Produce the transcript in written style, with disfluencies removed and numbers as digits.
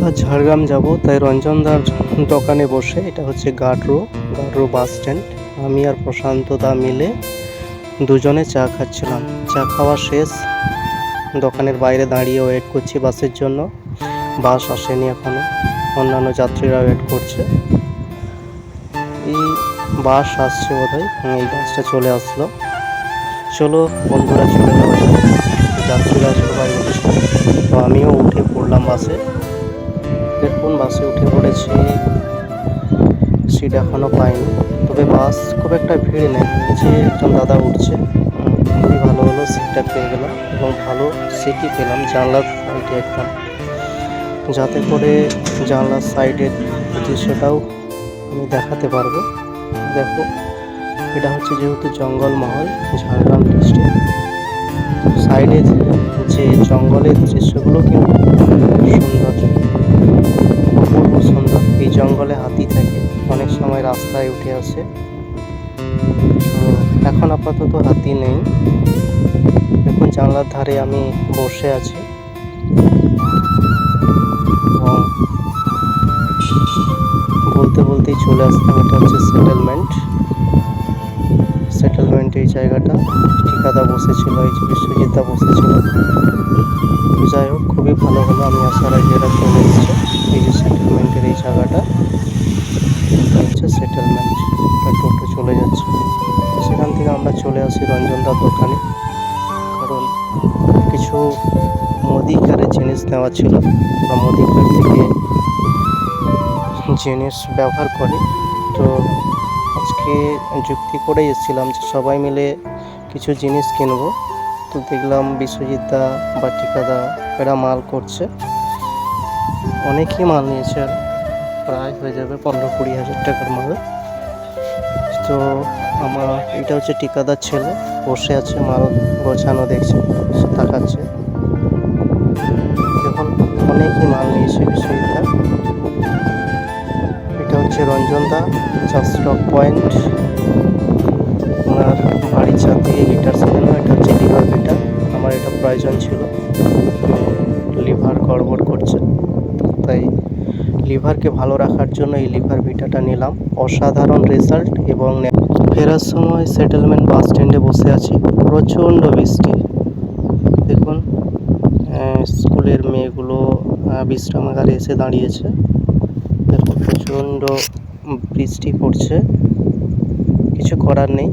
আজ ঝাড়গ্রাম যাব, তাই রঞ্জনদার দোকানে বসে, এটা হচ্ছে গাড্রো বাস স্ট্যান্ড, আমি আর প্রশান্ত দা মিলে দুজনে চা খাচ্ছিলাম। চা খাওয়া শেষ, দোকানের বাইরে দাঁড়িয়ে ওয়েট করছি বাসের জন্য। বাস আসেনি এখনো, অন্যান্য যাত্রীরা ওয়েট করছে। এই বাস আসছে বোধহয়, এই বাসটা চলে আসলো। চলো বন্ধুরা, চলে যাওয়া যায়। যাত্রীরা সবাই উঠছে, তো আমিও উঠে পড়লাম বাসে। দেখুন, বাসে উঠে পড়েছি, সিট এখনও পাইনি, তবে বাস খুব একটা ভিড় নেই। যে একজন দাদা উঠছে, খুবই ভালো হলো, সিটটা পেয়ে গেলাম এবং ভালো সিটই পেলাম জানলার সাইডে একদম, যাতে করে জানলার সাইডের দৃশ্যটাও আমি দেখাতে পারবো। দেখো, এটা হচ্ছে যেহেতু জঙ্গলমহল, ঝাড়গ্রাম ডিস্ট্রিক্ট, সাইডে যে জঙ্গলের দৃশ্যগুলো কিন্তু সুন্দর, অপূর্ব সুন্দর। এই জঙ্গলে হাতি থাকে, অনেক সময় রাস্তায় উঠে আসে। তো এখন আপাতত হাতি নেই। এখন জানলার ধারে আমি বসে আছি এবং বলতে বলতেই চলে আসলাম। এটা হচ্ছে সেটেলমেন্ট এই জায়গাটা। ঠিকাদা বসেছিল, এই যে বিশ্বজিৎদা বসেছিল। যাই হোক, খুবই ভালো হলো, আমি আসার আগে এরা চলে এসেছে। এই যে সেটেলমেন্টের এই জায়গাটা, এটা হচ্ছে সেটেলমেন্ট। টোটো চলে যাচ্ছে, সেখান থেকে আমরা চলে আসি রঞ্জনদার দোকানে, কারণ কিছু মুদিখারের জিনিস নেওয়া ছিল। বা মুদিখার থেকে জিনিস ব্যবহার করি, তো আজকে যুক্তি করেই এসেছিলাম যে সবাই মিলে কিছু জিনিস কিনবো। তো দেখলাম বিশ্বজিৎদা বা ঠিকাদা এরা মাল করছে, অনেকই মাল নিয়েছে, আর প্রায় হয়ে যাবে 15-20 হাজার টাকার মাল। তো আমার এটা হচ্ছে ঠিকাদার ছেলে, বসে আছে, মাল গোছানো দেখছে, তাকাচ্ছে। দেখুন, অনেকই মাল নিয়েছে বিশ্বজিৎদা। এটা হচ্ছে রঞ্জনদা, চা স্টক পয়েন্ট, ওনার বাড়ির ছাদ থেকে গিটার শেখানো। এটা হচ্ছে লিভার ভিটা, আমার এটা প্রয়োজন ছিল, লিভার গড়বড় করছে, তাই লিভারকে ভালো রাখার জন্য এই লিভার ভিটাটা নিলাম। অসাধারণ রেজাল্ট। এবং ফেরার সময় সেটেলমেন্ট বাস স্ট্যান্ডে বসে আছি, প্রচণ্ড বৃষ্টি। দেখুন, স্কুলের মেয়েগুলো বিশ্রামাগারে এসে দাঁড়িয়েছে। দেখুন, প্রচণ্ড বৃষ্টি পড়ছে, কিছু করার নেই,